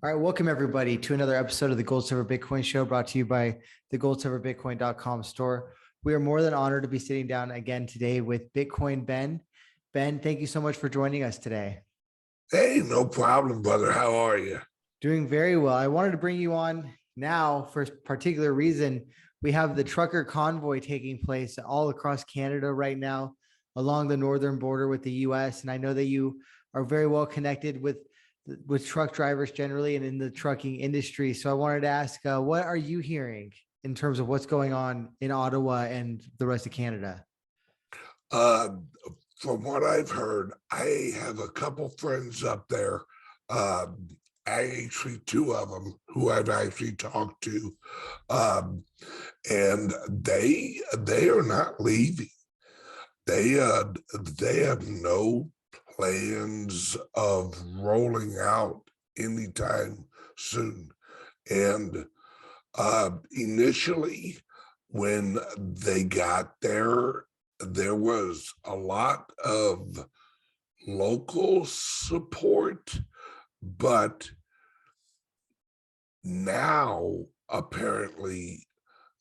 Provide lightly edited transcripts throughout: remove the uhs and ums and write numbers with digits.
All right, welcome everybody to another episode of the Gold Silver Bitcoin Show, brought to you by the GoldSilverBitcoin.com store. We are more than honored to be sitting down again today with Bitcoin Ben. Ben, thank you so much for joining us today. Hey, no problem, brother. How are you? Doing very well. I wanted to bring you on now for a particular reason. We have the trucker convoy taking place all across Canada right now, along the northern border with the US. And I know that you are very well connected with truck drivers generally and in the trucking industry. So I wanted to ask, what are you hearing in terms of what's going on in Ottawa and the rest of Canada? From what I've heard, I have a couple friends up there. Actually, two of them who I've actually talked to, and they are not leaving. They have no plans of rolling out anytime soon. And initially, when they got there was a lot of local support, but now apparently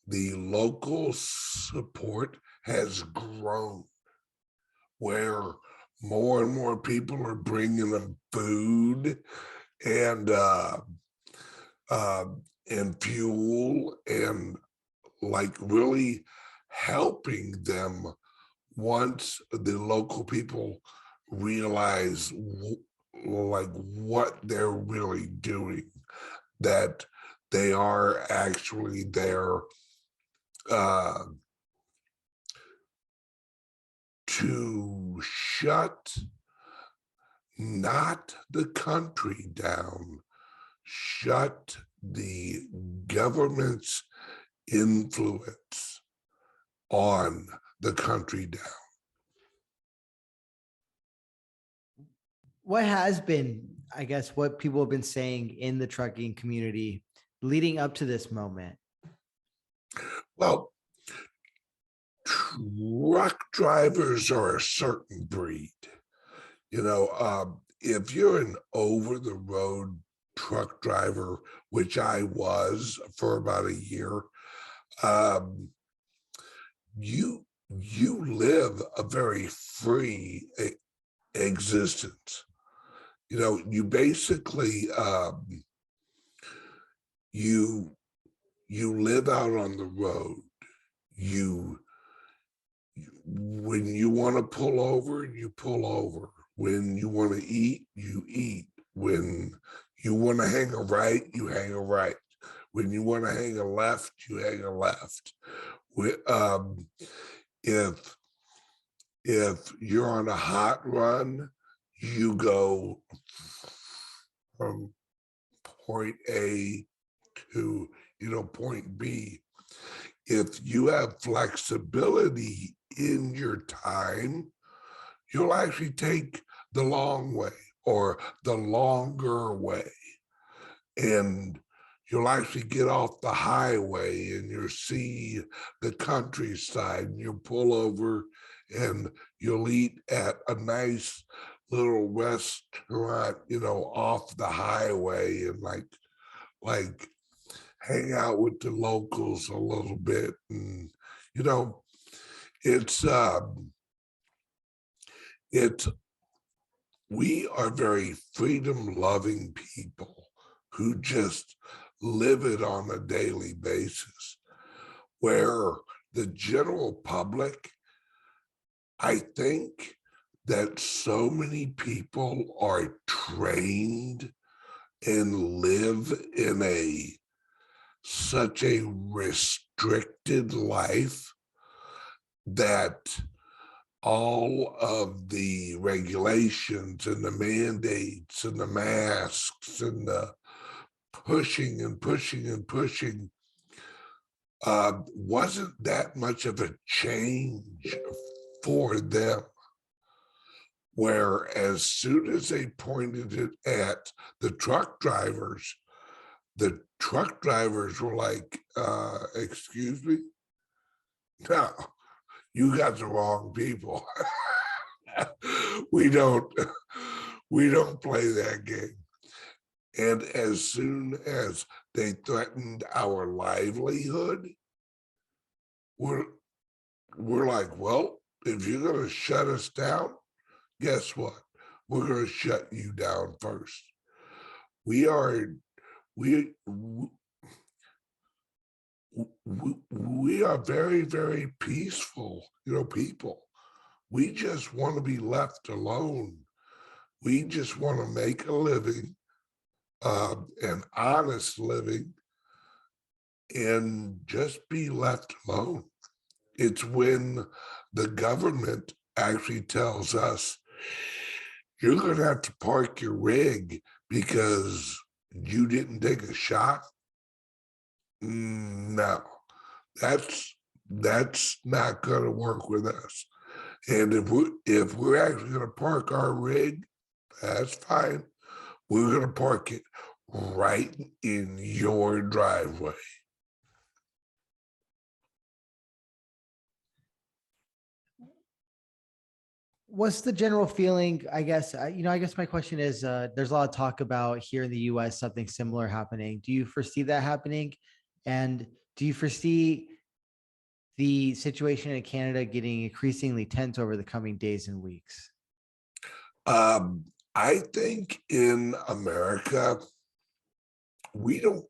the local support has grown, where more and more people are bringing them food and fuel, and like really helping them once the local people realize like what they're really doing, that they are actually there to shut not the country down, shut the government's influence on the country down. What has been, I guess, what people have been saying in the trucking community leading up to this moment? Well, truck drivers are a certain breed. You know, if you're an over-the-road truck driver, which I was for about a year, you live a very free existence. You know, you basically you live out on the road. When you want to pull over, you pull over. When you want to eat, you eat. When you want to hang a right, you hang a right. When you want to hang a left, you hang a left. If you're on a hot run, you go from point A to, point B. If you have flexibility in your time, you'll actually take the long way or the longer way. And you'll actually get off the highway and you'll see the countryside, and you'll pull over and you'll eat at a nice little restaurant, off the highway, and like hang out with the locals a little bit. And we are very freedom loving people who just live it on a daily basis, where the general public, I think that so many people are trained and live in such a restricted life that all of the regulations and the mandates and the masks and the pushing and pushing and pushing wasn't that much of a change for them. Where as soon as they pointed it at the truck drivers were like, excuse me? No, you got the wrong people. we don't play that game. And as soon as they threatened our livelihood, we're like, well, if you're going to shut us down, guess what? We're going to shut you down first. We are very, very peaceful, people. We just want to be left alone. We just want to make a living, an honest living, and just be left alone. It's when the government actually tells us, you're going to have to park your rig because you didn't take a shot. No, that's not going to work with us. And if we're actually going to park our rig, that's fine. We're going to park it right in your driveway. What's the general feeling? I guess, I guess my question is, there's a lot of talk about here in the US, something similar happening. Do you foresee that happening? And do you foresee the situation in Canada getting increasingly tense over the coming days and weeks? I think in America, we don't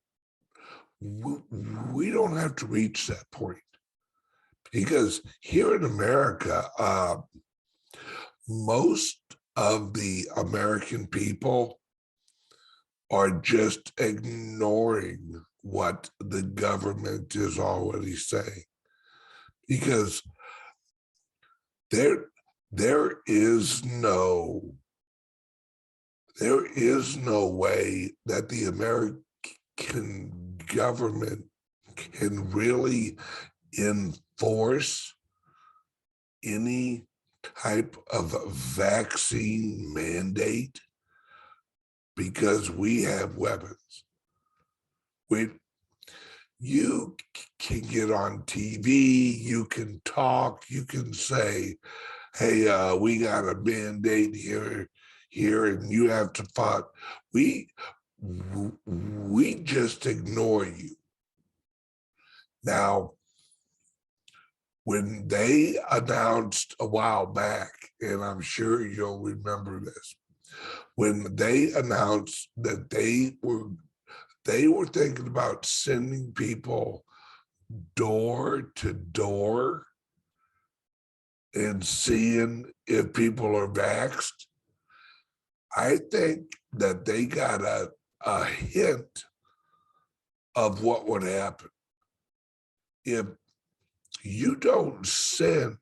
have to reach that point, because here in America, most of the American people are just ignoring what the government is already saying, because there is no way that the American government can really enforce any type of vaccine mandate, because we have weapons. You can get on TV, you can talk, you can say, hey, we got a mandate here, and you have to fight. We just ignore you. Now, when they announced a while back, and I'm sure you'll remember this, when they announced that they were thinking about sending people door to door and seeing if people are vaxxed, I think that they got a hint of what would happen. If you don't send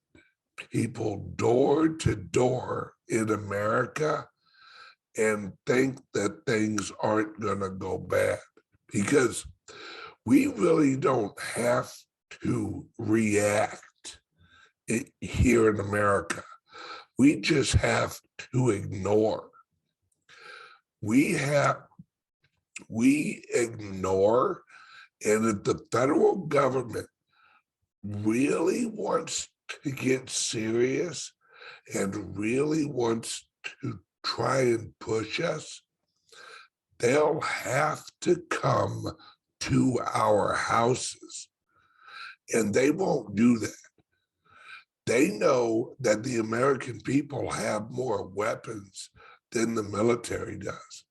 people door to door in America and think that things aren't going to go bad, because we really don't have to react here in America. We just have to ignore. We ignore, and if the federal government really wants to get serious and really wants to try and push us, they'll have to come to our houses, and they won't do that. They know that the American people have more weapons than the military does.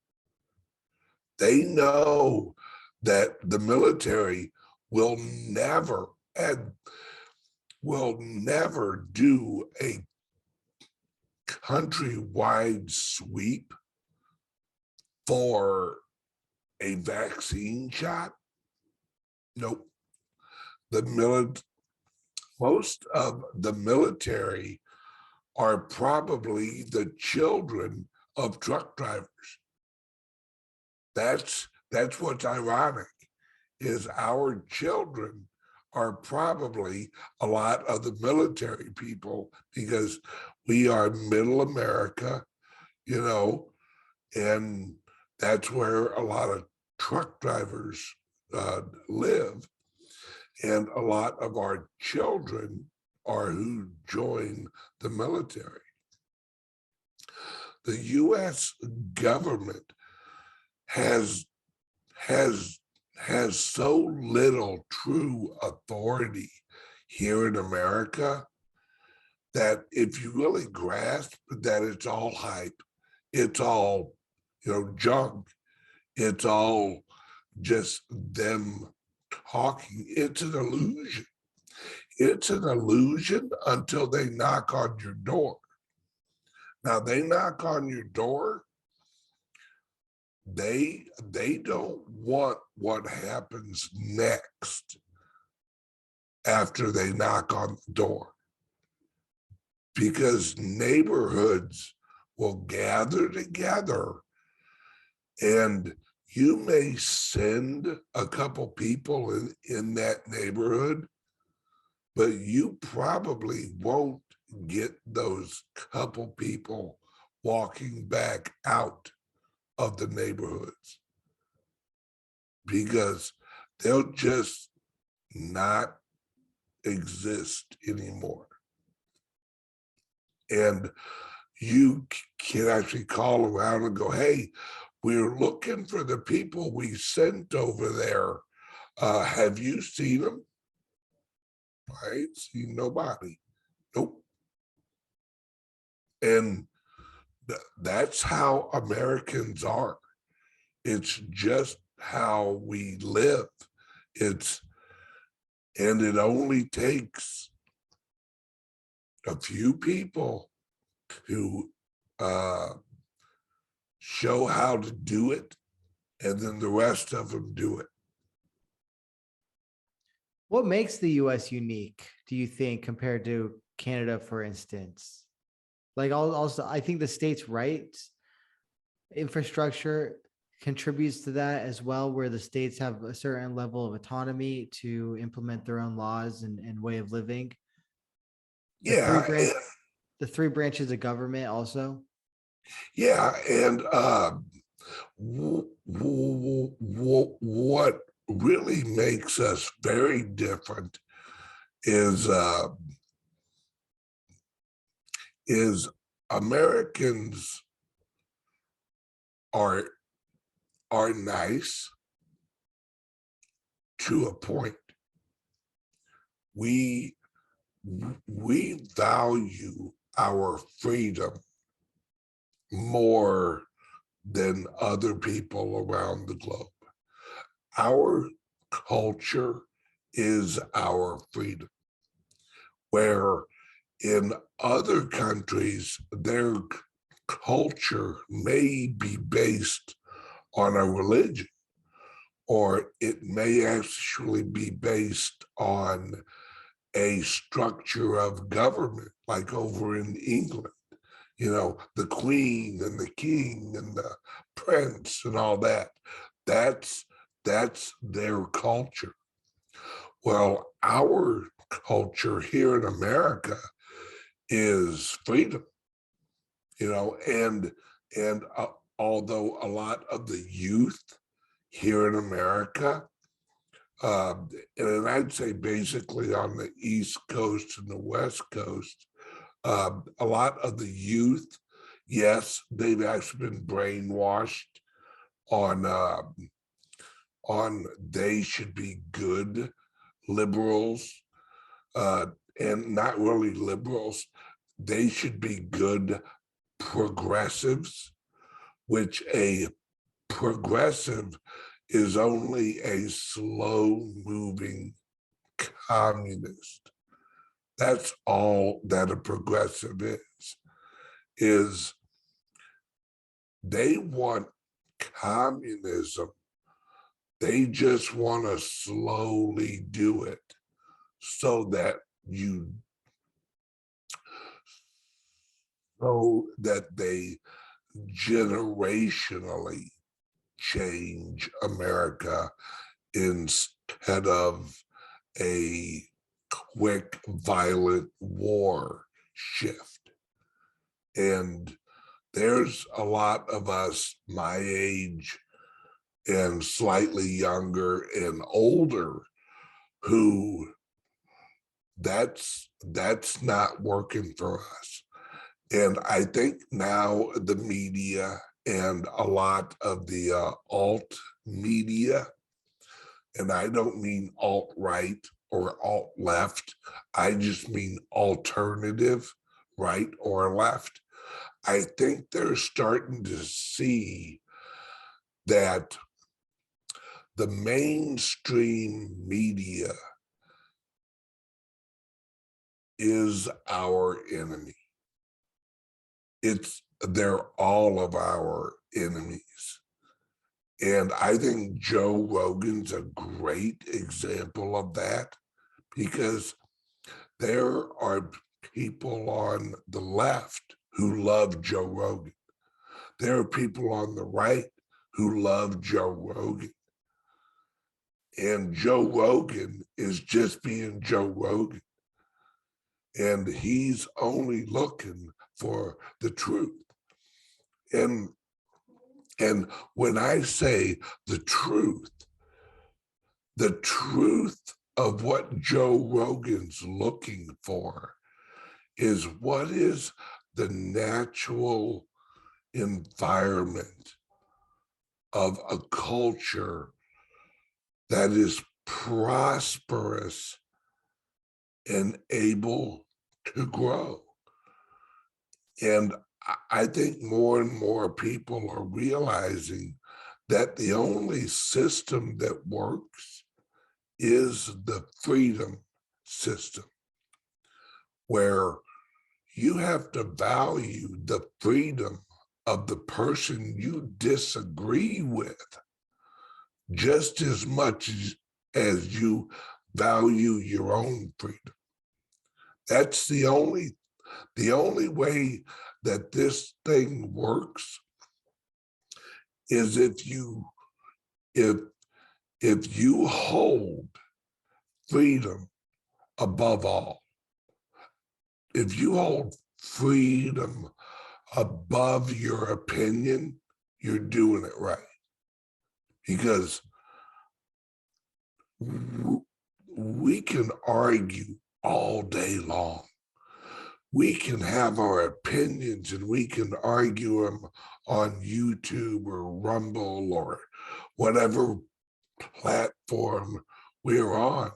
They know that the military will never do a countrywide sweep for a vaccine shot. Nope. Most of the military are probably the children of truck drivers. That's what's ironic, is our children are probably a lot of the military people, because we are middle America, and that's where a lot of truck drivers live. And a lot of our children are who join the military. The US government has has has so little true authority here in America that if you really grasp that it's all hype, it's all, junk, it's all just them talking, it's an illusion. It's an illusion until they knock on your door. Now they knock on your door, they don't want what happens next after they knock on the door, because neighborhoods will gather together, and you may send a couple people in that neighborhood, but you probably won't get those couple people walking back out of the neighborhoods, because they'll just not exist anymore. And you can actually call around and go, hey, we're looking for the people we sent over there. Have you seen them? I ain't seen nobody. Nope. And that's how Americans are. It's just how we live. And it only takes a few people who show how to do it, and then the rest of them do it. What makes the US unique, do you think, compared to Canada, for instance? Like also, I think the states' rights infrastructure contributes to that as well, where the states have a certain level of autonomy to implement their own laws and way of living. Yeah, The three branches of government also. yeah, and what really makes us very different is Americans are nice to a point. We value our freedom more than other people around the globe. Our culture is our freedom, where in other countries, their culture may be based on a religion, or it may actually be based on a structure of government, like over in England, the queen and the king and the prince and all that. That's their culture. Well, our culture here in America is freedom, and although a lot of the youth here in America, and I'd say basically on the East Coast and the West Coast, a lot of the youth, yes, they've actually been brainwashed on they should be good liberals, and not really liberals. They should be good progressives, which a progressive is only a slow moving communist. That's all that a progressive is they want communism. They just want to slowly do it so that they generationally change America instead of a quick, violent war shift. And there's a lot of us my age and slightly younger and older who that's not working for us. And I think now the media and a lot of the alt media, and I don't mean alt-right or alt-left, I just mean alternative, right or left. I think they're starting to see that the mainstream media is our enemy. They're all of our enemies. And I think Joe Rogan's a great example of that, because there are people on the left who love Joe Rogan. There are people on the right who love Joe Rogan. And Joe Rogan is just being Joe Rogan. And he's only looking for the truth. And when I say the truth of what Joe Rogan's looking for is what is the natural environment of a culture that is prosperous and able to grow. And I think more and more people are realizing that the only system that works is the freedom system, where you have to value the freedom of the person you disagree with just as much as you value your own freedom. That's the only way that this thing works is if you hold freedom above all. If you hold freedom above your opinion, you're doing it right. Because we can argue all day long. We can have our opinions and we can argue them on YouTube or Rumble or whatever platform we're on.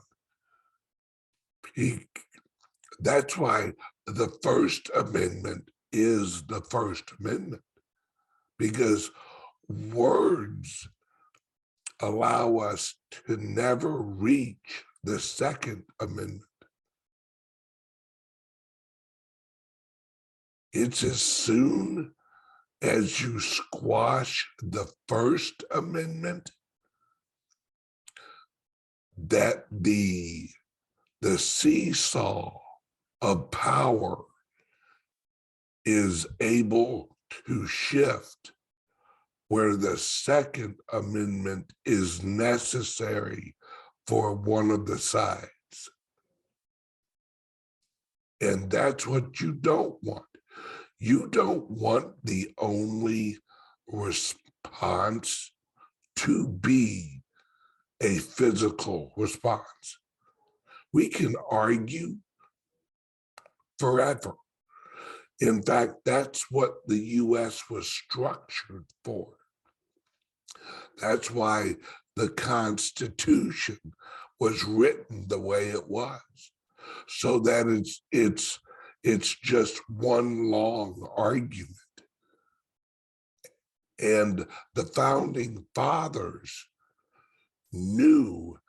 That's why the First Amendment is the First Amendment, because words allow us to never reach the Second Amendment. It's as soon as you squash the First Amendment that the seesaw of power is able to shift, where the Second Amendment is necessary for one of the sides. And that's what you don't want. You don't want the only response to be a physical response. We can argue forever. In fact, that's what the US was structured for. That's why the Constitution was written the way it was, so that it's just one long argument. And the founding fathers knew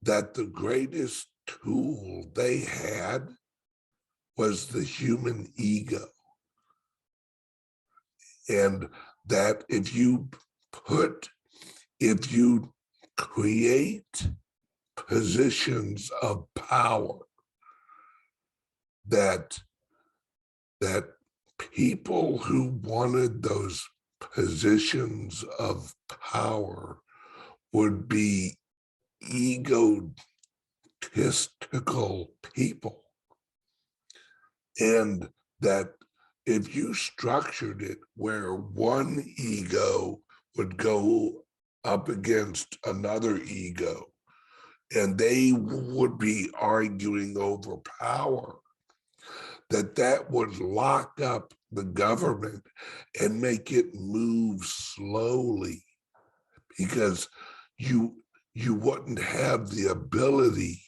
that the greatest tool they had was the human ego. And that if you create positions of power, that people who wanted those positions of power would be egotistical people. And that if you structured it where one ego would go up against another ego, and they would be arguing over power, that would lock up the government and make it move slowly, because you wouldn't have the ability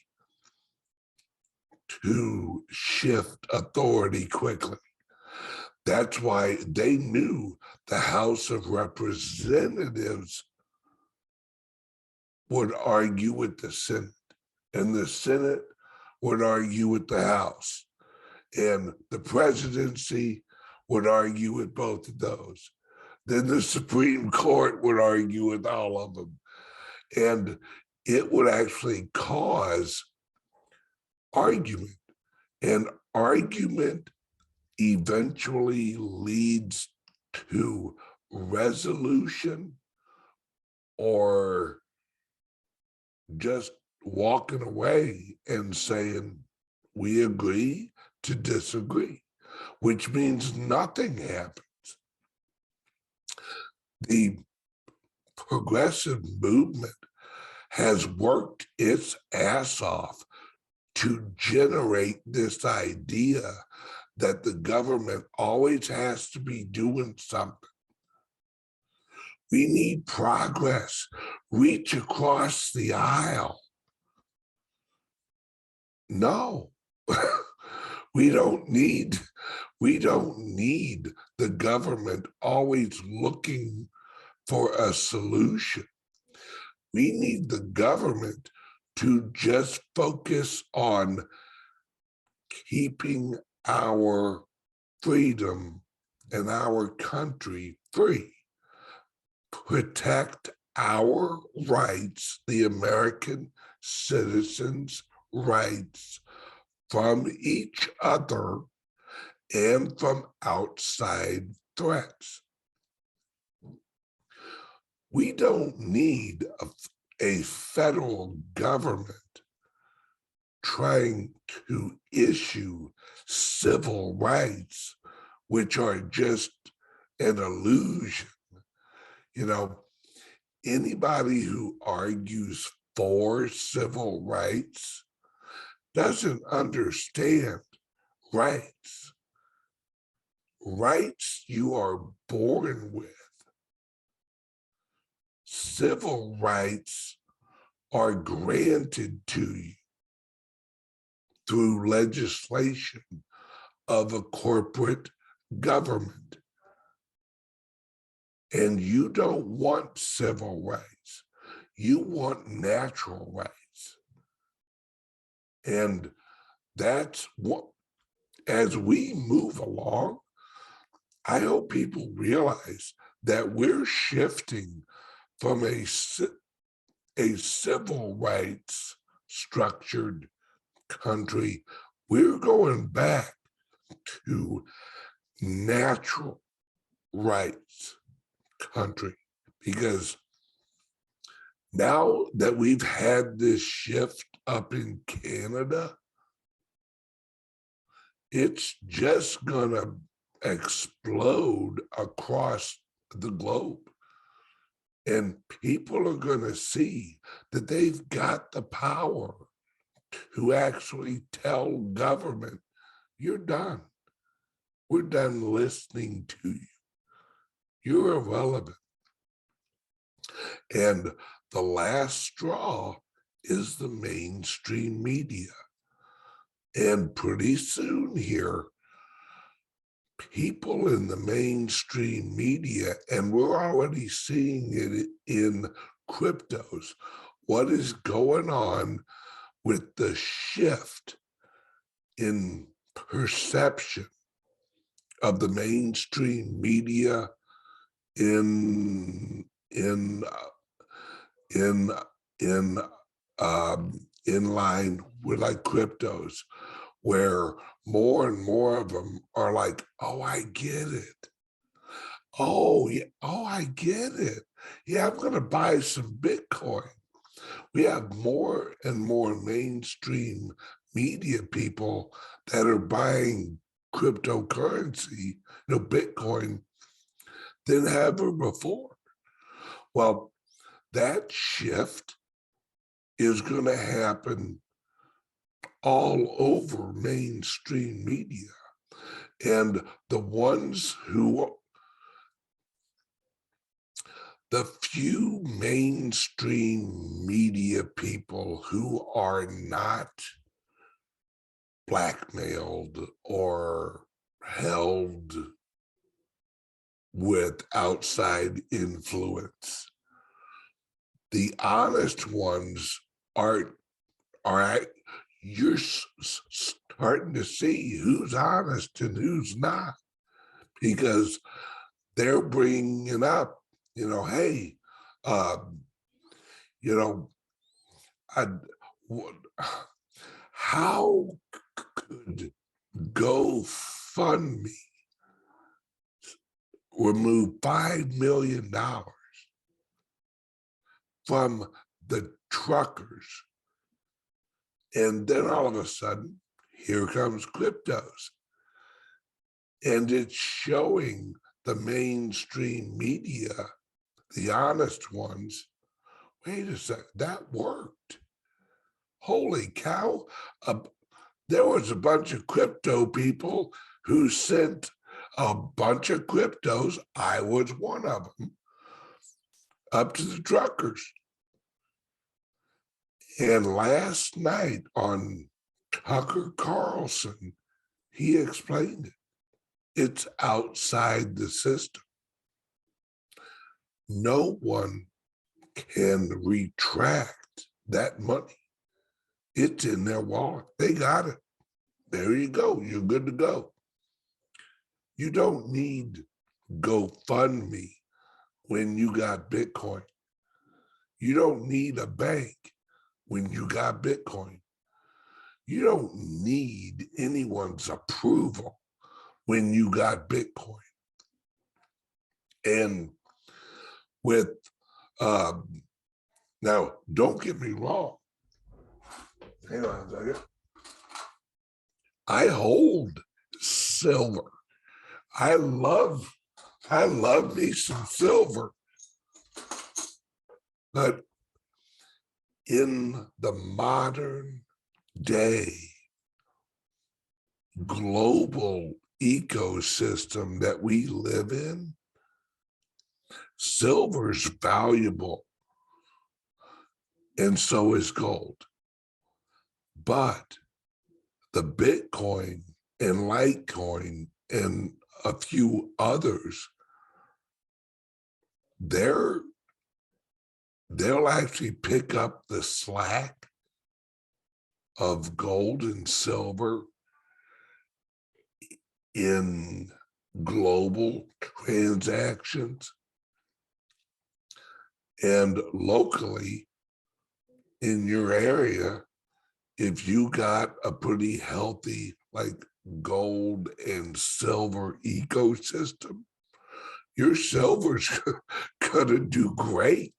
to shift authority quickly. That's why they knew the House of Representatives would argue with the Senate, and the Senate would argue with the House, and the presidency would argue with both of those. Then the Supreme Court would argue with all of them. And it would actually cause argument. And argument eventually leads to resolution, or just walking away and saying, we agree to disagree, which means nothing happens. The progressive movement has worked its ass off to generate this idea that the government always has to be doing something. We need progress. Reach across the aisle. No, we don't need the government always looking for a solution. We need the government to just focus on keeping our freedom and our country free. Protect our rights, the American citizens' rights, from each other and from outside threats. We don't need a federal government trying to issue civil rights, which are just an illusion. You know, anybody who argues for civil rights doesn't understand rights. Rights you are born with. Civil rights are granted to you through legislation of a corporate government. And you don't want civil rights. You want natural rights. And that's what, as we move along, I hope people realize that we're shifting from a civil rights structured country. We're going back to natural rights country, because now that we've had this shift up in Canada, it's just gonna explode across the globe. And people are gonna see that they've got the power to actually tell government, you're done. We're done listening to you. You're irrelevant. And the last straw is the mainstream media. And pretty soon here, people in the mainstream media, and we're already seeing it in cryptos, what is going on with the shift in perception of the mainstream media in line with like cryptos, where more and more of them are like, oh, I get it. Oh, yeah. Oh, I get it. Yeah, I'm going to buy some Bitcoin. We have more and more mainstream media people that are buying cryptocurrency, Bitcoin, than ever before. Well, that shift is going to happen all over mainstream media. And the few mainstream media people who are not blackmailed or held with outside influence, the honest ones are you're starting to see who's honest and who's not, because they're bringing up, hey, you know, I, how could GoFundMe remove $5 million from the truckers? And then all of a sudden, here comes cryptos. And it's showing the mainstream media, the honest ones, wait a second, that worked. Holy cow. There was a bunch of crypto people who sent a bunch of cryptos, I was one of them, up to the truckers. And last night on Tucker Carlson, he explained it. It's outside the system. No one can retract that money. It's in their wallet. They got it. There you go. You're good to go. You don't need GoFundMe when you got Bitcoin. You don't need a bank when you got Bitcoin. You don't need anyone's approval when you got Bitcoin. And with, now, don't get me wrong. Hang on a second. I hold silver. I love me some silver. But in the modern day global ecosystem that we live in, silver's valuable, and so is gold. But the Bitcoin and Litecoin and a few others, they'll actually pick up the slack of gold and silver in global transactions. And locally in your area, if you got a pretty healthy like gold and silver ecosystem, your silver's gonna do great.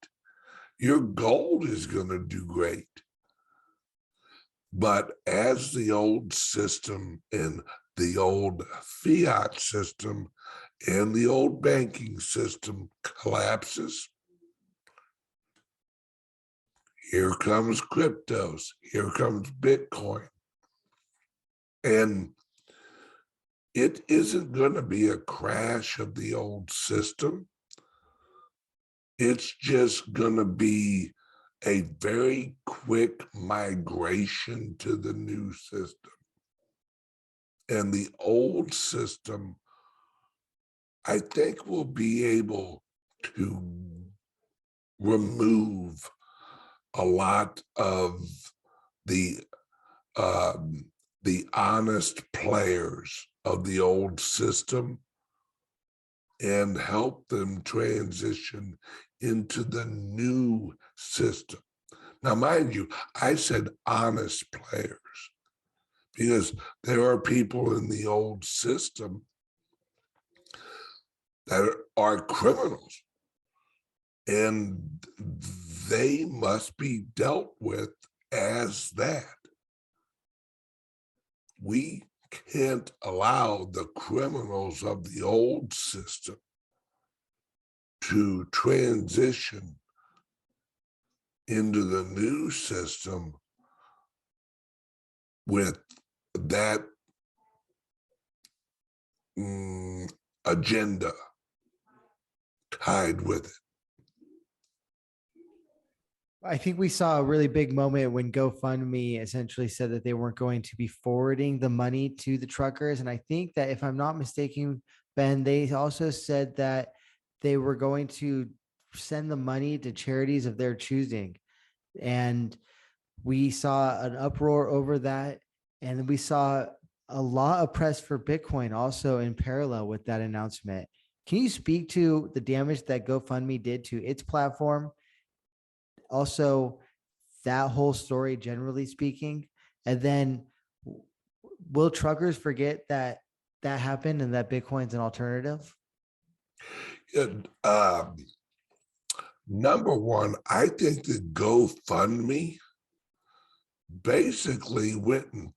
Your gold is gonna do great. But as the old system and the old fiat system and the old banking system collapses, here comes cryptos, here comes Bitcoin. And it isn't going to be a crash of the old system. It's just going to be a very quick migration to the new system. And the old system, I think, will be able to remove a lot of the honest players of the old system and help them transition into the new system. Now, mind you, I said honest players because there are people in the old system that are criminals, and they must be dealt with as that. We can't allow the criminals of the old system to transition into the new system with that agenda tied with it. I think we saw a really big moment when GoFundMe essentially said that they weren't going to be forwarding the money to the truckers. And I think that if I'm not mistaken, Ben, they also said that they were going to send the money to charities of their choosing. And we saw an uproar over that. And we saw a lot of press for Bitcoin also in parallel with that announcement. Can you speak to the damage that GoFundMe did to its platform? Also, that whole story, generally speaking, and then will truckers forget that that happened and that Bitcoin's an alternative? Number one, I think that GoFundMe basically went and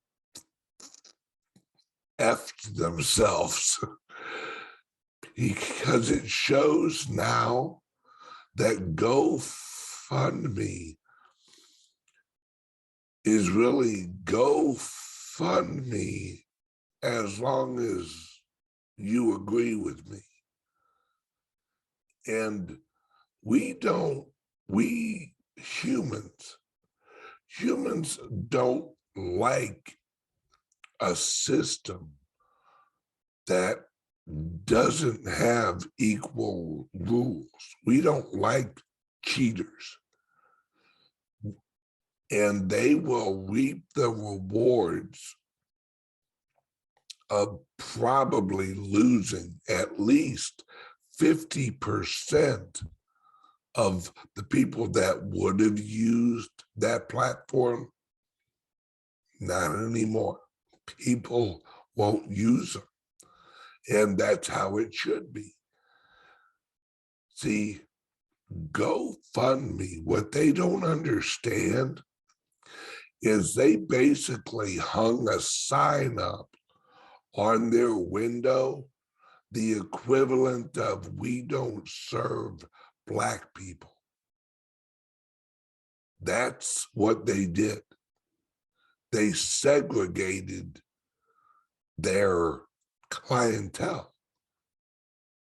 effed themselves because it shows now that GoFundMe is really GoFundMe as long as you agree with me. And we humans don't like a system that doesn't have equal rules. We don't like cheaters. And they will reap the rewards of probably losing at least 50% of the people that would have used that platform. Not anymore. People won't use them. And that's how it should be. See, GoFundMe, what they don't understand is they basically hung a sign up on their window, the equivalent of "we don't serve Black people." That's what they did. They segregated their clientele,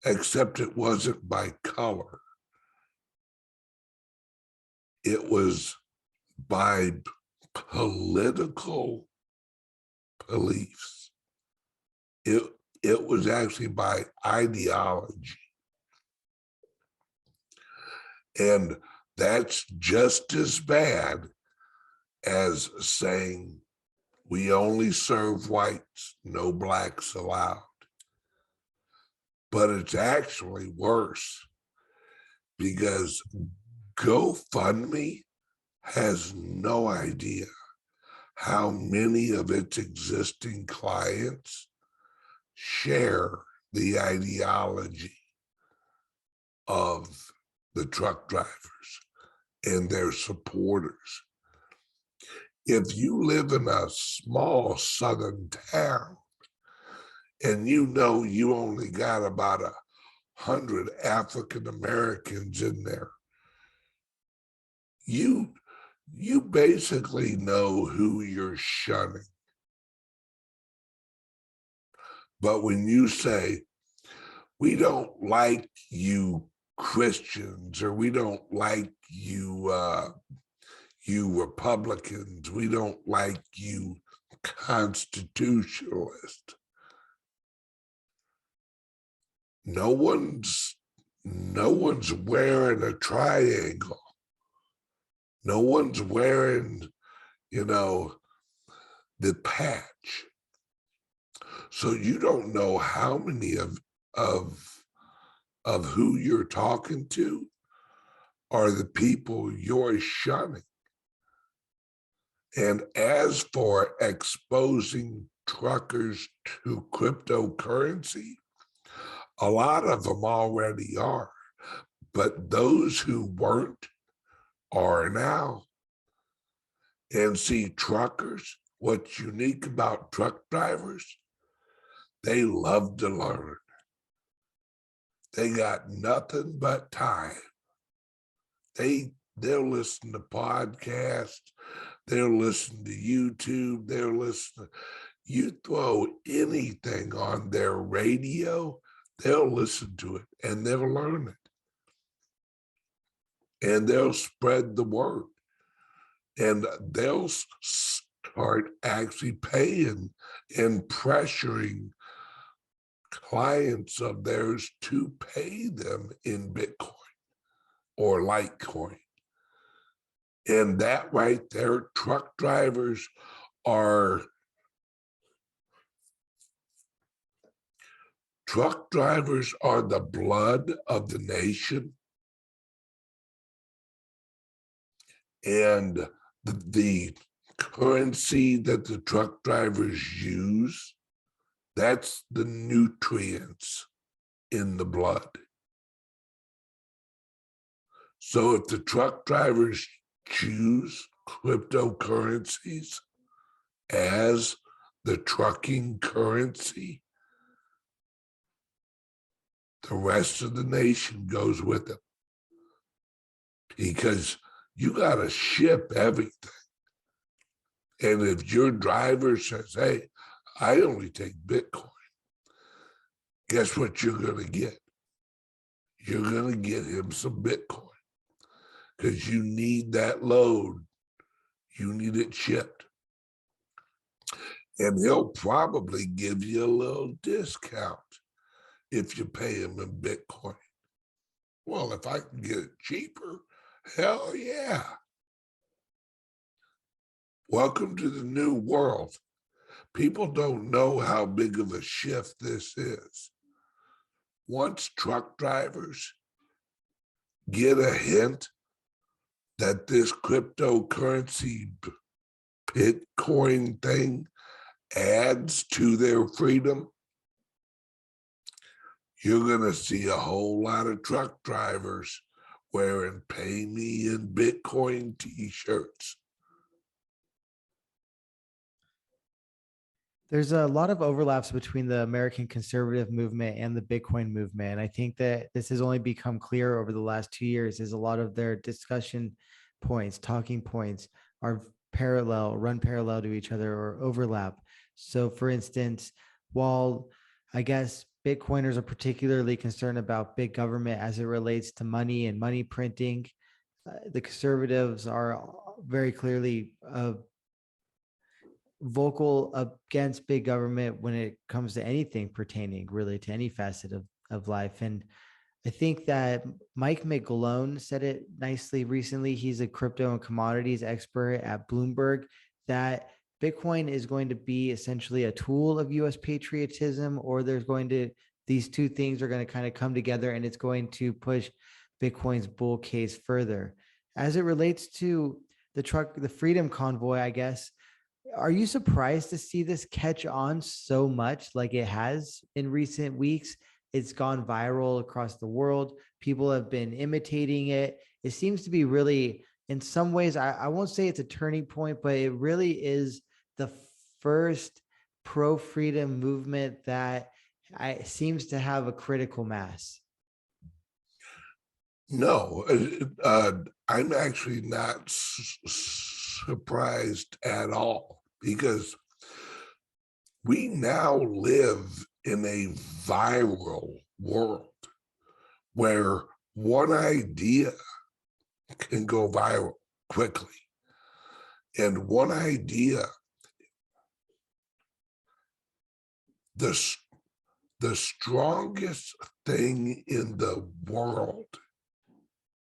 except it wasn't by color. It was by political beliefs. It was actually by ideology. And that's just as bad as saying we only serve whites, no Blacks allowed. But it's actually worse because GoFundMe has no idea how many of its existing clients share the ideology of the truck drivers and their supporters. If you live in a small southern town and you know you only got about 100 African Americans in there, you basically know who you're shunning. But when you say, we don't like you Christians, or we don't like you you Republicans, we don't like you constitutionalists, no one's wearing a triangle. No one's wearing, the patch. So you don't know how many of who you're talking to are the people you're shunning. And as for exposing truckers to cryptocurrency, a lot of them already are, but those who weren't are now. And see, truckers, what's unique about truck drivers, they love to learn. They got nothing but time. They'll listen to podcasts, they'll listen to YouTube, they'll listen to, You throw anything on their radio, they'll listen to it and they'll learn it. And they'll spread the word. And they'll start actually paying and pressuring clients of theirs to pay them in Bitcoin or Litecoin. And that right there, truck drivers are the blood of the nation. And the currency that the truck drivers use, that's the nutrients in the blood. So if the truck drivers choose cryptocurrencies as the trucking currency, the rest of the nation goes with them. Because you got to ship everything. And if your driver says, hey, I only take Bitcoin, guess what you're going to get? You're going to get him some Bitcoin because you need that load. You need it shipped. And he'll probably give you a little discount if you pay him in Bitcoin. Well, if I can get it cheaper, hell yeah. Welcome to the new world. People don't know how big of a shift this is. Once truck drivers get a hint that this cryptocurrency Bitcoin thing adds to their freedom, you're going to see a whole lot of truck drivers wearing "Pay Me in Bitcoin" t-shirts. There's a lot of overlaps between the American conservative movement and the Bitcoin movement. And I think that this has only become clear over the last 2 years as a lot of their discussion points, talking points are run parallel to each other or overlap. So for instance, while I guess Bitcoiners are particularly concerned about big government as it relates to money and money printing, the conservatives are very clearly vocal against big government when it comes to anything pertaining really to any facet of life. And I think that Mike McGlone said it nicely recently. He's a crypto and commodities expert at Bloomberg, that Bitcoin is going to be essentially a tool of US patriotism, or these two things are going to kind of come together and it's going to push Bitcoin's bull case further. As it relates to the Freedom Convoy, I guess, are you surprised to see this catch on so much like it has in recent weeks? It's gone viral across the world. People have been imitating it. It seems to be really, in some ways, I won't say it's a turning point, but it really is the first pro-freedom movement that seems to have a critical mass. No, I'm actually not surprised at all, because we now live in a viral world where one idea can go viral quickly. And one idea, the strongest thing in the world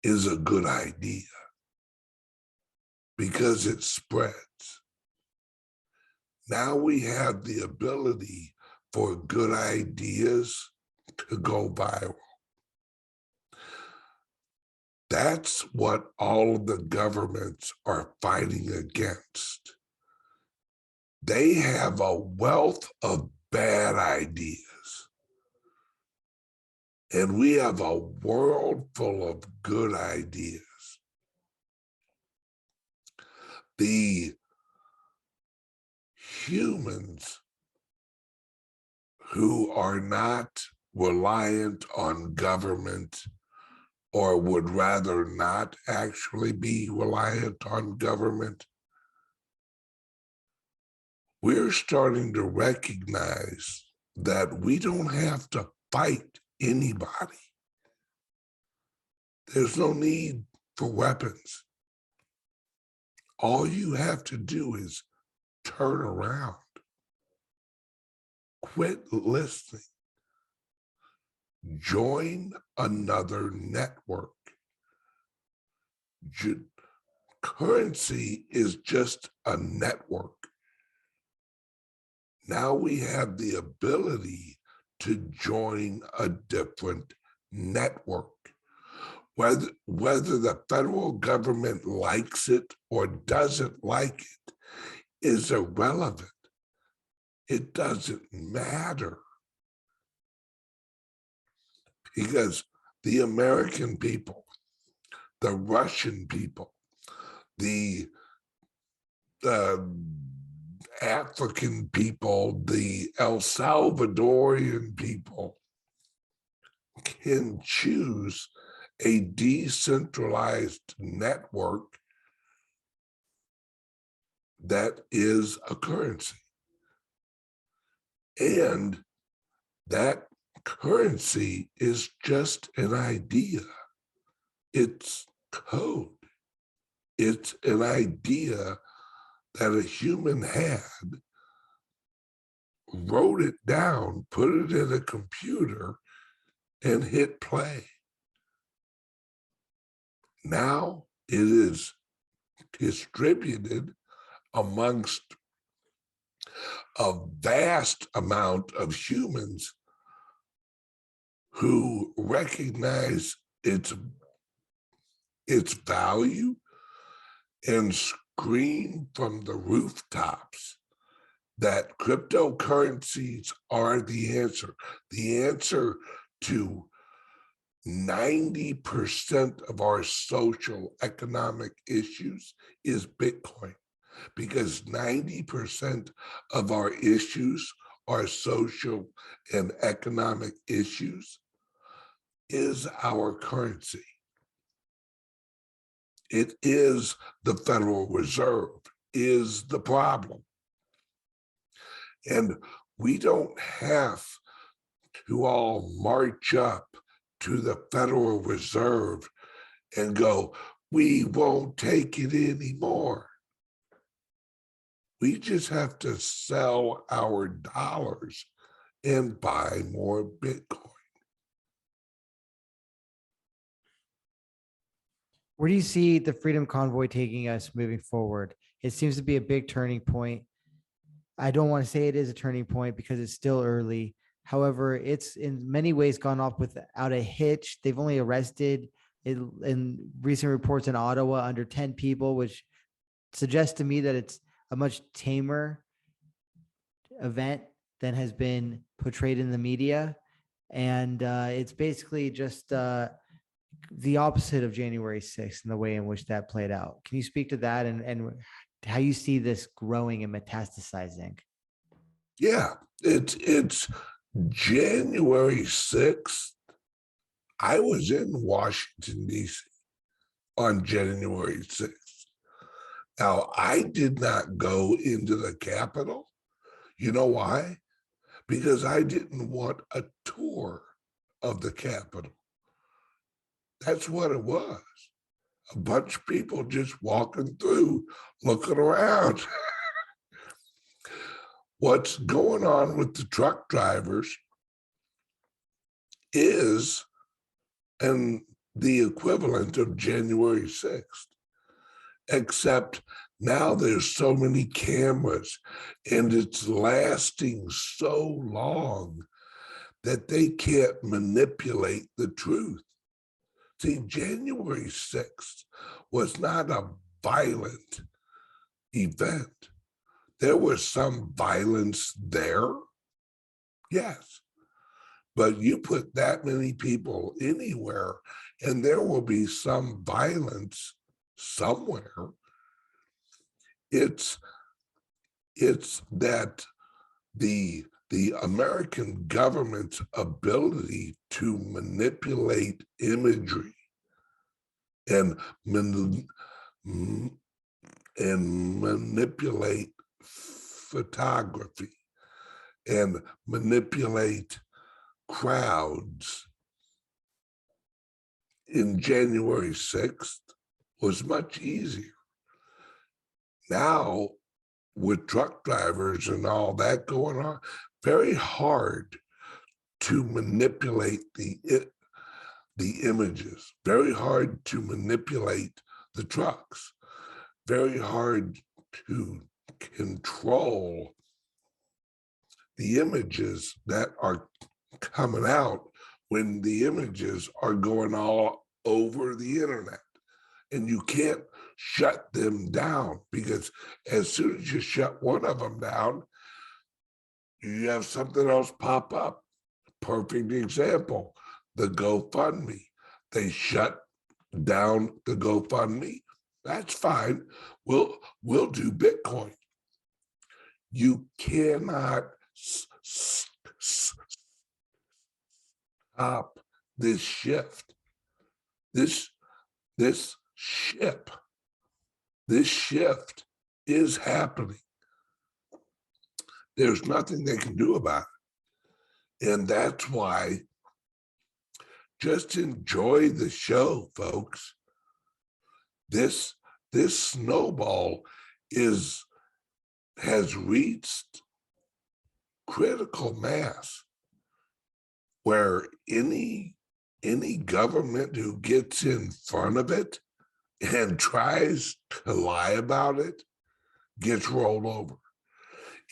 is a good idea because it spreads. Now we have the ability for good ideas to go viral. That's what all of the governments are fighting against. They have a wealth of bad ideas. And we have a world full of good ideas. The humans who are not reliant on government, or would rather not actually be reliant on government, we're starting to recognize that we don't have to fight anybody. There's no need for weapons. All you have to do is turn around, quit listening, join another network. Currency is just a network. Now we have the ability to join a different network. Whether the federal government likes it or doesn't like it is irrelevant. It doesn't matter. Because the American people, the Russian people, the African people, the El Salvadorian people can choose a decentralized network that is a currency. And that currency is just an idea. It's code. It's an idea that a human had, wrote it down, put it in a computer, and hit play. Now it is distributed amongst a vast amount of humans who recognize its value and scream from the rooftops that cryptocurrencies are the answer. The answer to 90% of our social economic issues is Bitcoin, because 90% of our issues, our social and economic issues, is our currency. It is the Federal Reserve, is the problem. And we don't have to all march up to the Federal Reserve and go, we won't take it anymore. We just have to sell our dollars and buy more Bitcoin. Where do you see the Freedom Convoy taking us moving forward? It seems to be a big turning point. I don't want to say it is a turning point because it's still early. However, it's in many ways gone off without a hitch. They've only arrested in recent reports in Ottawa under 10 people, which suggests to me that it's a much tamer event than has been portrayed in the media. And it's basically just the opposite of January 6th in the way in which that played out. Can you speak to that and how you see this growing and metastasizing? Yeah, it's January 6th. I was in Washington, D.C. on January 6th. Now, I did not go into the Capitol. You know why? Because I didn't want a tour of the Capitol. That's what it was. A bunch of people just walking through, looking around. What's going on with the truck drivers is the equivalent of January 6th, except now there's so many cameras and it's lasting so long that they can't manipulate the truth. See, January 6th was not a violent event. There was some violence there, yes. But you put that many people anywhere and there will be some violence somewhere. It's that the American government's ability to manipulate imagery and manipulate photography and manipulate crowds in January 6th was much easier. Now, with truck drivers and all that going on, very hard to manipulate the images, very hard to manipulate the trucks, very hard to control the images that are coming out when the images are going all over the internet. And you can't shut them down, because as soon as you shut one of them down, you have something else pop up. Perfect example, the GoFundMe. They shut down the GoFundMe. That's fine. We'll do Bitcoin. You cannot stop this shift. This shift is happening. There's nothing they can do about it. And that's why just enjoy the show, folks. This snowball has reached critical mass where any government who gets in front of it and tries to lie about it gets rolled over.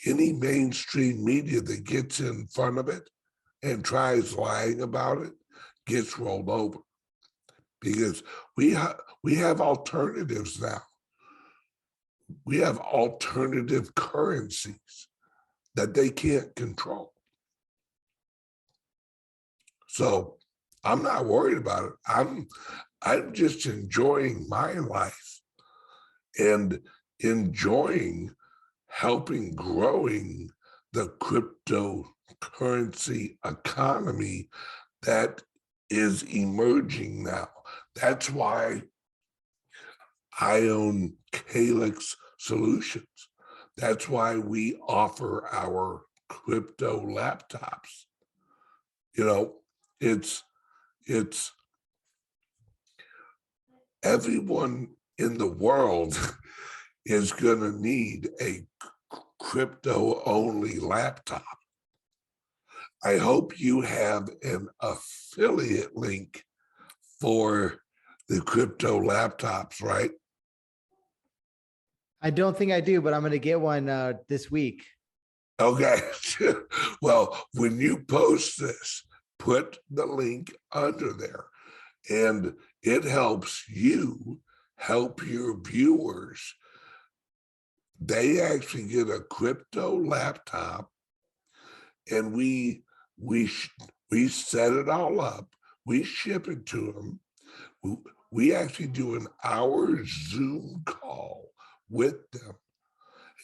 Any mainstream media that gets in front of it and tries lying about it gets rolled over, because we have alternatives now. We have alternative currencies that they can't control. So I'm not worried about it. I'm just enjoying my life and enjoying helping growing the cryptocurrency economy that is emerging now. That's why I own Calyx Solutions. That's why we offer our crypto laptops. You know, it's everyone in the world is going to need a crypto-only laptop. I hope you have an affiliate link for the crypto laptops, right? I don't think I do, but I'm going to get one this week. Okay. Well, when you post this, put the link under there, and it helps you help your viewers. They actually get a crypto laptop, and we set it all up. We ship it to them. We actually do an hour Zoom call with them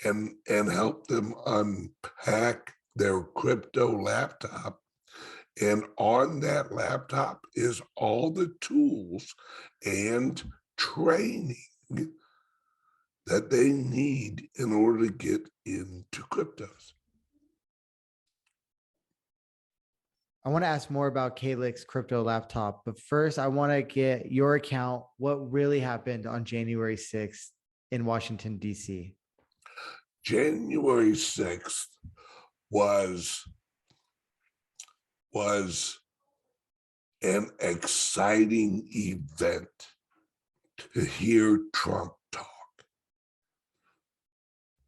and help them unpack their crypto laptop. And on that laptop is all the tools and training that they need in order to get into cryptos. I want to ask more about Calyx crypto laptop, but first I want to get your account. What really happened on January 6th in Washington, D.C.? January 6th was an exciting event to hear Trump talk.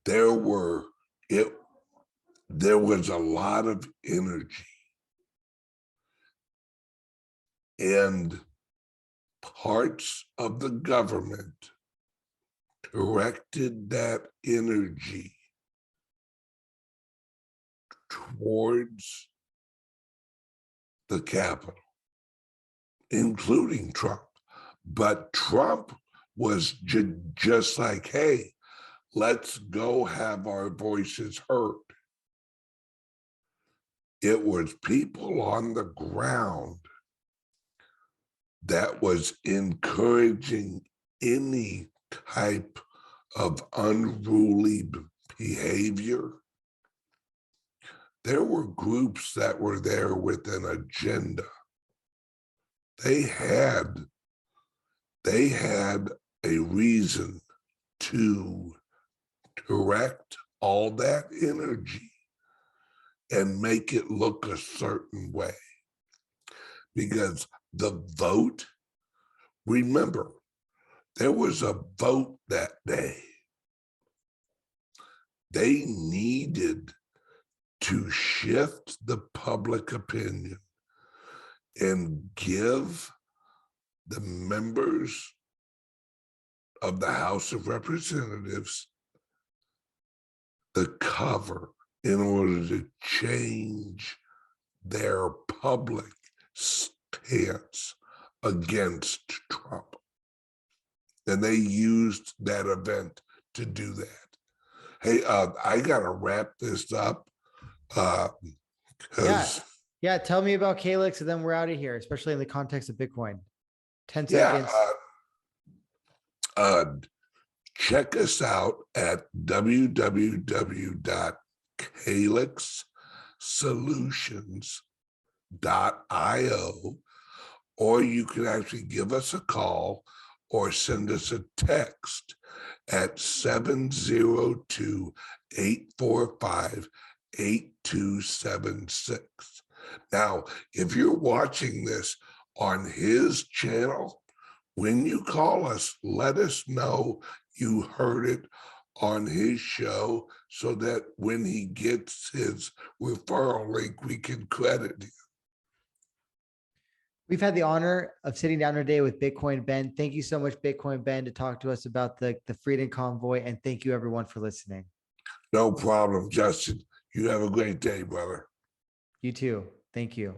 There was a lot of energy, and parts of the government directed that energy towards the Capitol, including Trump. But Trump was just like, hey, let's go have our voices heard. It was people on the ground that was encouraging any type of unruly behavior there were groups that were there with an agenda. They had a reason to direct all that energy and make it look a certain way. Because the vote, remember, there was a vote that day. They needed to shift the public opinion and give the members of the House of Representatives the cover in order to change their public stance against Trump. And they used that event to do that. Hey, I gotta wrap this up. Yeah. Tell me about Calyx and then we're out of here, especially in the context of Bitcoin. 10 Yeah, seconds. check us out at www.calyxsolutions.io, or you can actually give us a call or send us a text at 702-845-8276. Now, if you're watching this on his channel, when you call us, let us know you heard it on his show so that when he gets his referral link, we can credit you. We've had the honor of sitting down today with Bitcoin Ben. Thank you so much, Bitcoin Ben, to talk to us about the Freedom Convoy. And thank you everyone for listening. No problem, Justin. You have a great day, brother. You too. Thank you.